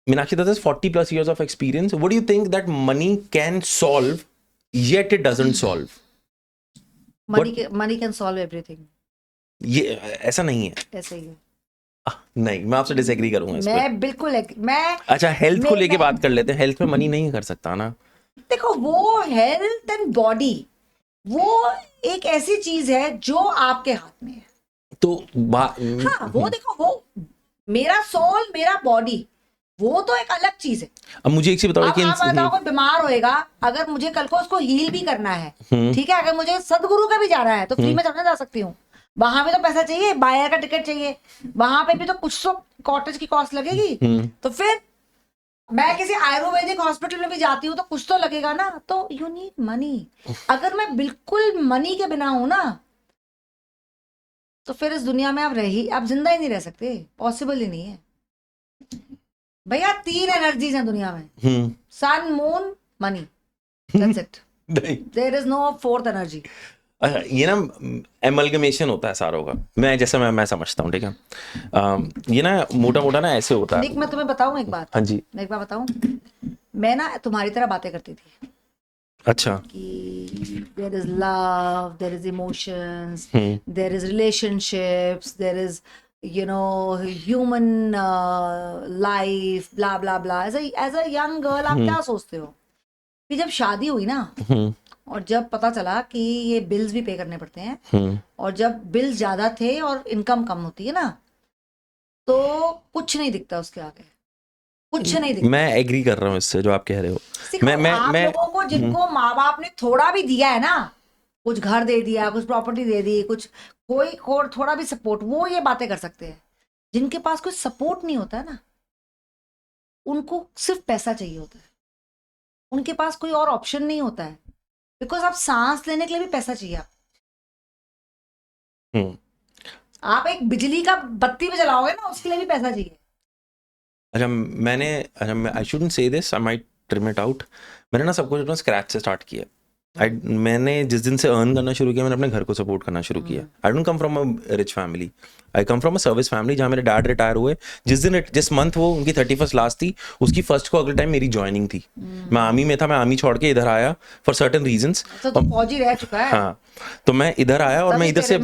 Meenakshi, this is 40 plus years of experience. What do you think that money can solve, yet it doesn't solve? money can solve everything. ये ऐसा नहीं है. ऐसे ही है. नहीं, मैं आपसे डिसएग्री करूंगा इस पे. मैं बिल्कुल मैं अच्छा, हेल्थ को लेके बात कर लेते हैं. हेल्थ में मनी नहीं कर सकता ना. देखो, वो हेल्थ एंड बॉडी वो एक ऐसी चीज है जो आपके हाथ में है. तो हाँ, वो देखो, वो मेरा सोल, मेरा बॉडी, वो तो एक अलग चीज है. अब मुझे एक चीज बताओ कि आप बताओ, कोई बीमार होएगा, अगर मुझे कल को उसको हील भी करना है, ठीक है, अगर मुझे सदगुरु का भी जाना है तो फ्री में चलने जा सकती हूँ. वहां पे तो पैसा चाहिए, बायर का टिकट चाहिए, वहां पे भी तो कुछ तो कॉटेज की कॉस्ट लगेगी. तो फिर मैं किसी आयुर्वेदिक हॉस्पिटल में भी जाती हूँ तो कुछ तो लगेगा ना. तो यू नीड मनी. अगर मैं बिल्कुल मनी के बिना हूं ना, तो फिर इस दुनिया में आप जिंदा ही नहीं रह सकते. पॉसिबल ही नहीं है भैया. 3 एनर्जीज हैं दुनिया में, sun, moon, money. That's it. There is no 4th energy. ये ना एमलगमेशन होता है सारों का. मैं समझता हूँ, ठीक है. ये ना मोटा मोटा ना ऐसे होता है. निक, मैं तुम्हें बताऊं एक बात. हाँ जी. मैं एक बात बताऊं. मैं ना तुम्हारी तरह बातें करती थी. अच्छा. कि there is love, there is emotions, there is relationships, there is human life, blah blah blah. As a young girl आप क्या सोचते हो कि जब शादी हुई ना, और जब पता चला कि ये बिल्स भी पे करने पड़ते हैं, और जब बिल्स ज्यादा थे और इनकम कम होती है ना, तो कुछ नहीं दिखता उसके आगे. कुछ नहीं दिखता. मैं एग्री कर रहा हूँ इससे जो आप कह रहे हो. आप लोगों को जिनको माँ बाप ने थोड़ा भी दिया है ना, कुछ घर दे दिया, कुछ प्रॉपर्टी दे दी, कुछ कोई थोड़ा भी सपोर्ट, वो ये बातें कर सकते हैं. जिनके पास कोई सपोर्ट नहीं होता है ना, उनको सिर्फ पैसा चाहिए होता है. उनके पास कोई और ऑप्शन नहीं होता है. बिकॉज आप सांस लेने के लिए भी पैसा चाहिए. आप एक बिजली का बत्ती भी जलाओगे ना, उसके लिए भी पैसा चाहिए. अच्छा, आई शुडंट से this, I might trim it out. मैंने ना सब कुछ अपना स्क्रैच से स्टार्ट किया. मैंने जिस दिन से अर्न करना शुरू किया, मैंने अपने घर को सपोर्ट करना शुरू किया. I don't come from a rich family, I come from a service family. जहाँ मेरे डैड रिटायर हुए, जिस मंथ वो उनकी 31st लास्ट थी, उसकी फर्स्ट को अगले टाइम मेरी ज्वाइनिंग थी. मैं आर्मी में था, मैं आर्मी छोड़ के इधर आया फॉर सर्टेन रीजंस. तो फौजी रह चुका है. हाँ, तो मैं इधर आया और मैं इधर से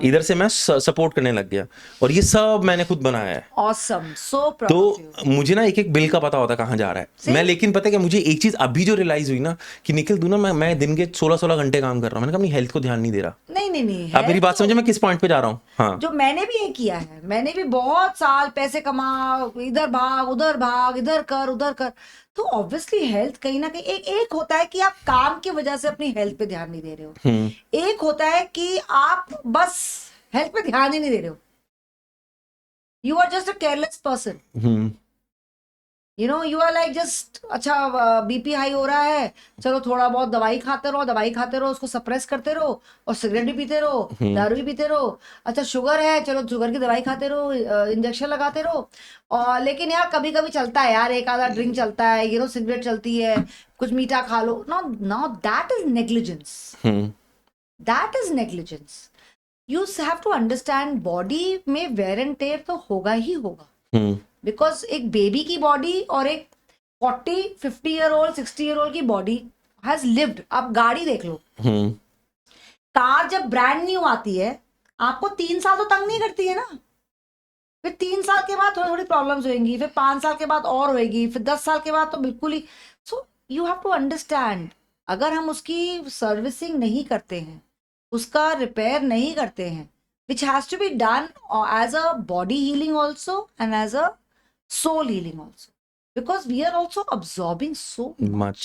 इधर से मैं सपोर्ट करने लग गया. और ये सब मैंने खुद बनाया है. Awesome, so proud. तो मुझे ना एक एक बिल का पता होता कहाँ जा रहा है. मैं लेकिन पता है क्या, मुझे एक चीज अभी जो रियलाइज हुई ना, कि निखिल तू ना, मैं दिन के 16 घंटे काम कर रहा हूँ. मैंने कहा अपनी हेल्थ को ध्यान नहीं दे रहा. नहीं. आप मेरी बात समझे, मैं किस पॉइंट पे जा रहा हूँ. हाँ, जो मैंने भी ये किया है. मैंने भी बहुत साल पैसे कमा, इधर भाग, उधर भाग, इधर कर, उधर कर. तो ऑब्वियसली हेल्थ कहीं ना कहीं एक होता है कि आप काम की वजह से अपनी हेल्थ पे ध्यान नहीं दे रहे हो. एक होता है कि आप बस हेल्थ पे ध्यान ही नहीं दे रहे हो. You are just a careless person. You are like just, अच्छा बीपी हाई हो रहा है, चलो थोड़ा बहुत दवाई खाते रहो, उसको सप्रेस करते रहो, और सिगरेट भी पीते रहो, दारू भी पीते रहो. अच्छा शुगर है, चलो शुगर की दवाई खाते रहो, इंजेक्शन लगाते रहो. और लेकिन यार कभी कभी चलता है यार, एक आधा ड्रिंक चलता है, सिगरेट चलती है, कुछ मीठा खा लो. No that is negligence. That is negligence. You have to understand, body में वेयर एंड टेयर तो होगा ही होगा. बिकॉज एक बेबी की बॉडी और एक 40-50 ईयर ओल्ड 60 ईयर ओल्ड की बॉडी हैज लिव्ड. आप गाड़ी देख लो. कार जब ब्रांड न्यू आती है, आपको 3 साल तो तंग नहीं करती है ना. फिर 3 साल के बाद थोड़ी थोड़ी प्रॉब्लम्स होंगी, फिर 5 साल के बाद और होएगी, फिर 10 साल के बाद तो बिल्कुल ही. So you have to understand, अगर हम उसकी सर्विसिंग नहीं करते हैं, उसका रिपेयर नहीं करते हैं, which has to be done as a body healing also and as a soul healing also, because we are also absorbing so much.